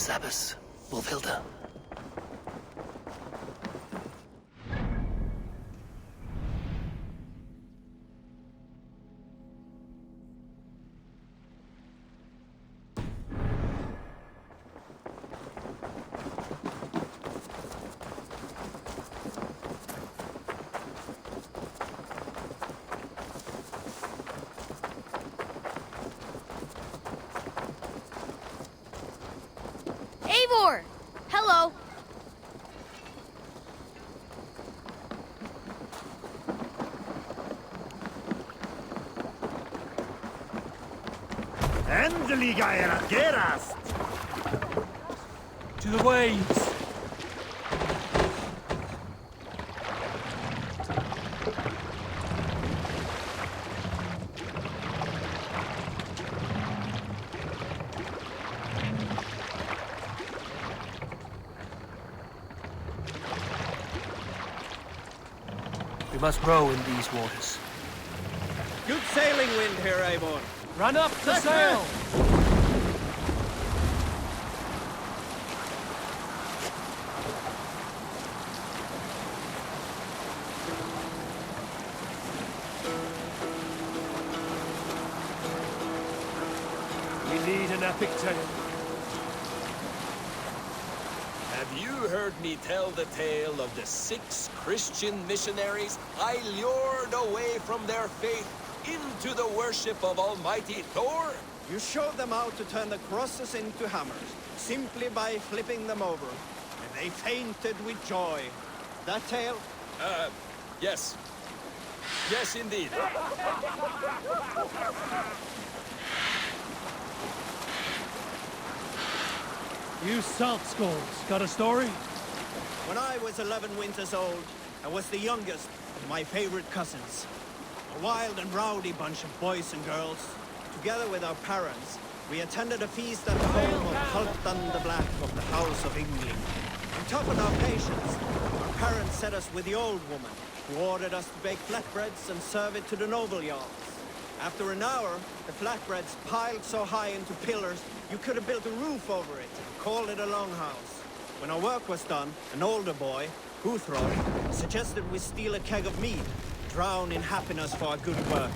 this abyss, Wolfhilda. Hello. Endeliga era gerast! To the waves! We must row in these waters. Good sailing wind here, Eivor. Run up the sail! We need an epic tale. Have you heard me tell the tale of the 6 Christian missionaries I lured away from their faith into the worship of Almighty Thor? You showed them how to turn the crosses into hammers, simply by flipping them over. And they fainted with joy. That tale? Yes. Yes, indeed. You salt skulls, got a story? When I was 11 winters old, I was the youngest of my favorite cousins. A wild and rowdy bunch of boys and girls. Together with our parents, we attended a feast at the home of Halfdan the Black of the House of England. To toughen our patience, our parents set us with the old woman, who ordered us to bake flatbreads and serve it to the noble jarls. After an hour, the flatbreads piled so high into pillars, you could have built a roof over it and called it a longhouse. When our work was done, an older boy, Guthrod, suggested we steal a keg of mead, drown in happiness for our good work.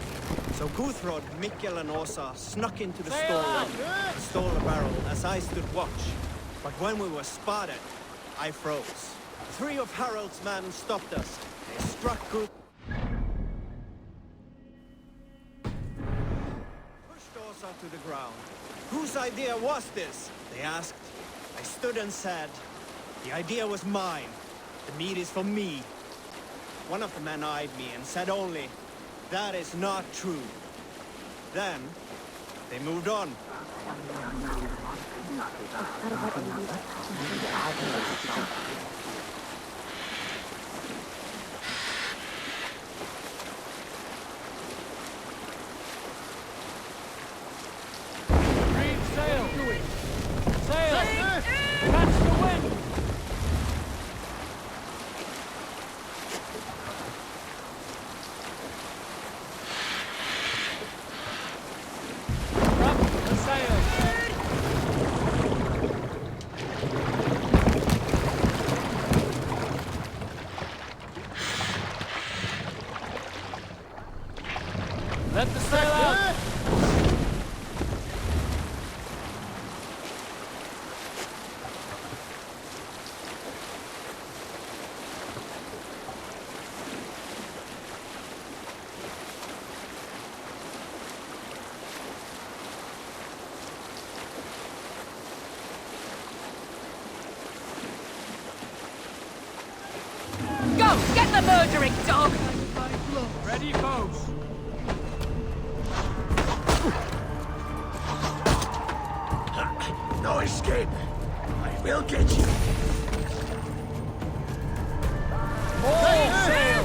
So Guthrod, Mikkel and Åsa snuck into the storeroom and stole a barrel as I stood watch. But when we were spotted, I froze. 3 of Harald's men stopped us. They struck Guthrod. To the ground. Whose idea was this? They asked. I stood and said, the idea was mine. The meat is for me. One of the men eyed me and said only, that is not true. Then, they moved on. Let the sail out! Go! Get the murdering dog! Ready, foes! No escape! I will get you! All sail!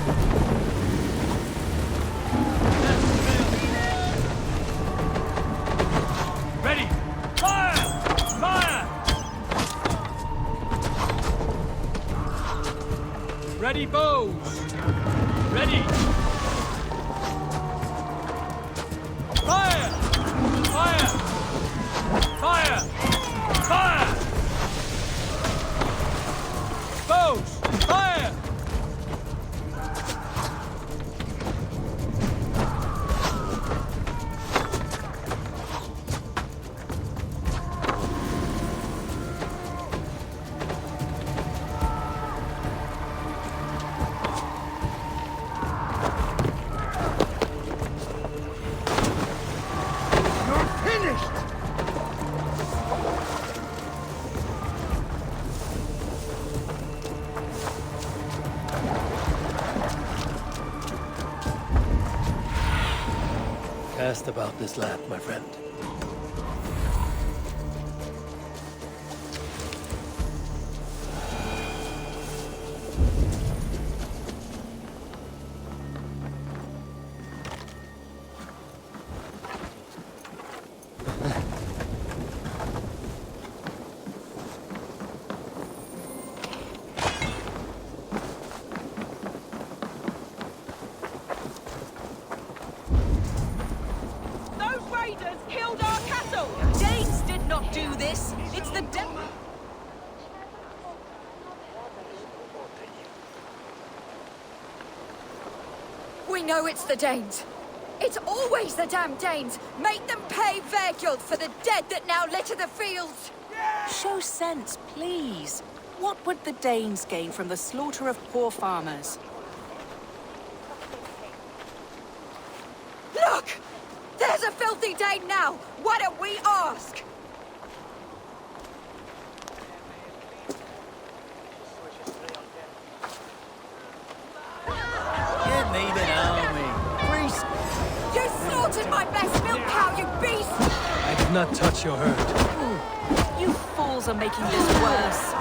Ready! Fire! Fire! Ready, bows! Ready! Fire! Fire! Fire! Fire! asked about this lad, my friend. Those raiders killed our castle! Danes did not do this! It's the devil! We know it's the Danes. It's always the damn Danes. Make them pay Verguld for the dead that now litter the fields. Show sense, please. What would the Danes gain from the slaughter of poor farmers? Look! There's a filthy Dane now. Why don't we ask? Give me the army. Priest. You slaughtered my best milk cow, you beast! I did not touch your herd. You fools are making this worse.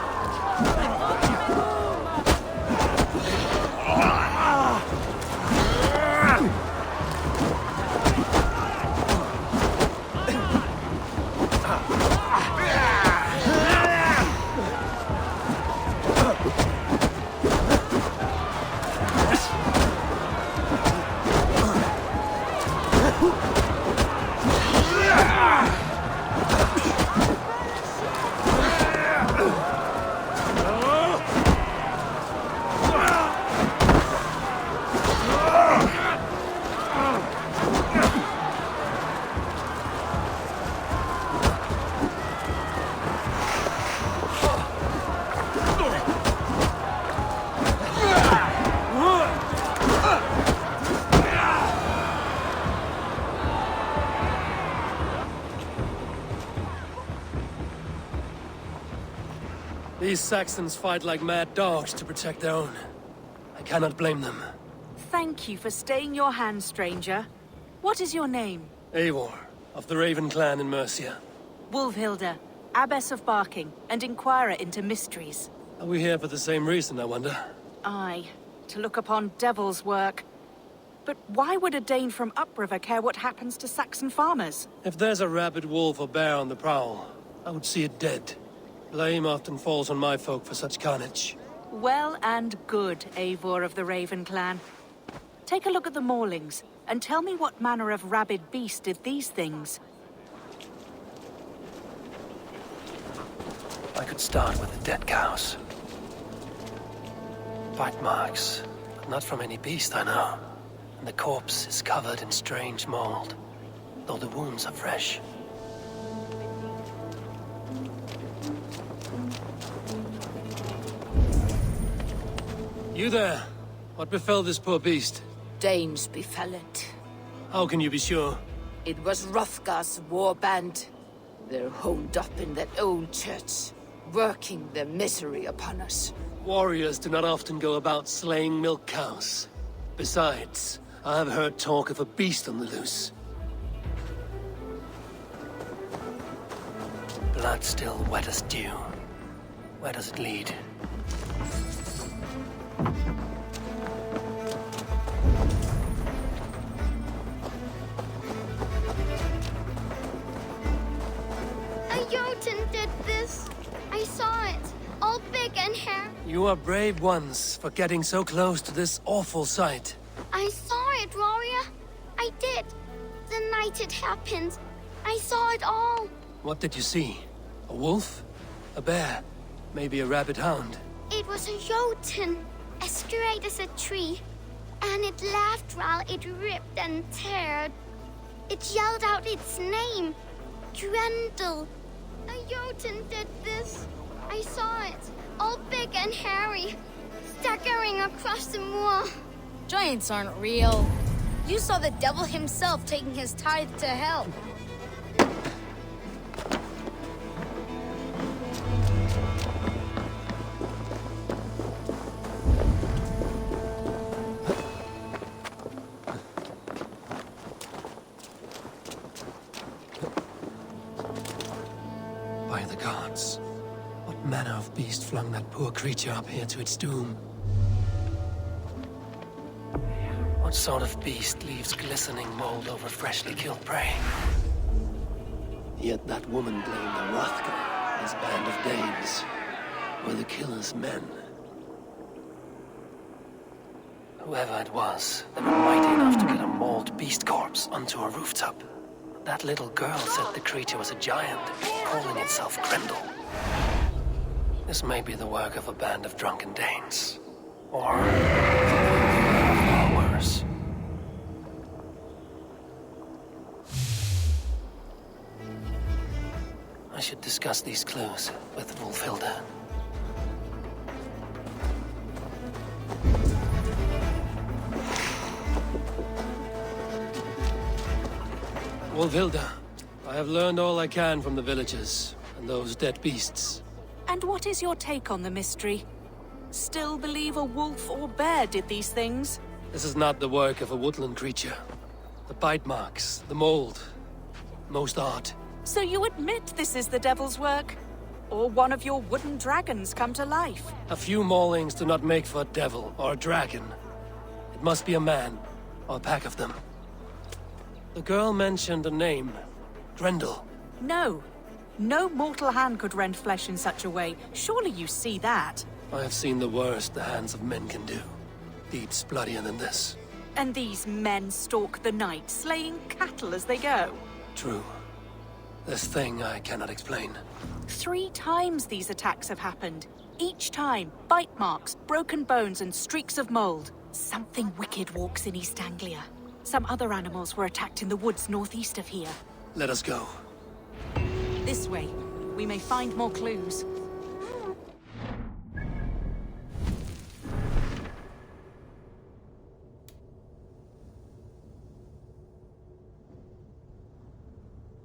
These Saxons fight like mad dogs to protect their own. I cannot blame them. Thank you for staying your hand, stranger. What is your name? Eivor, of the Raven clan in Mercia. Wolfhilda, Abbess of Barking, and Inquirer into mysteries. Are we here for the same reason, I wonder? Aye, to look upon devil's work. But why would a Dane from upriver care what happens to Saxon farmers? If there's a rabid wolf or bear on the prowl, I would see it dead. Blame often falls on my folk for such carnage. Well and good, Eivor of the Raven clan. Take a look at the maulings, and tell me what manner of rabid beast did these things. I could start with the dead cows. Bite marks, but not from any beast I know. And the corpse is covered in strange mold, though the wounds are fresh. You there? What befell this poor beast? Danes befell it. How can you be sure? It was Hrothgar's war band. They're holed up in that old church, working their misery upon us. Warriors do not often go about slaying milk cows. Besides, I have heard talk of a beast on the loose. Blood still wet as dew. Where does it lead? A Jotun did this. I saw it. All big and hairy. You are brave ones for getting so close to this awful sight. I saw it, warrior. I did. The night it happened. I saw it all. What did you see? A wolf? A bear? Maybe a rabid hound? It was a Jotun, as straight as a tree. And it laughed while it ripped and teared. It yelled out its name. Grendel. A Jotun did this. I saw it. All big and hairy. Staggering across the moor. Giants aren't real. You saw the devil himself taking his tithe to hell. manner of beast flung that poor creature up here to its doom? What sort of beast leaves glistening mold over freshly killed prey? Yet that woman blamed the Hrothgar, his band of Danes, were the killer's men. Whoever it was, they were mighty enough to get a mauled beast corpse onto a rooftop. That little girl said the creature was a giant, calling itself Grendel. This may be the work of a band of drunken Danes. Or far worse. I should discuss these clues with Wolfhilda. Wolfhilda, I have learned all I can from the villagers and those dead beasts. And what is your take on the mystery? Still believe a wolf or bear did these things? This is not the work of a woodland creature. The bite marks, the mold, most art. So you admit this is the devil's work? Or one of your wooden dragons come to life? A few maulings do not make for a devil or a dragon. It must be a man, or a pack of them. The girl mentioned a name. Grendel. No. No mortal hand could rend flesh in such a way. Surely you see that. I have seen the worst the hands of men can do. Deeds bloodier than this. And these men stalk the night, slaying cattle as they go. True. This thing I cannot explain. 3 times these attacks have happened. Each time, bite marks, broken bones, and streaks of mold. Something wicked walks in East Anglia. Some other animals were attacked in the woods northeast of here. Let us go. This way. We may find more clues.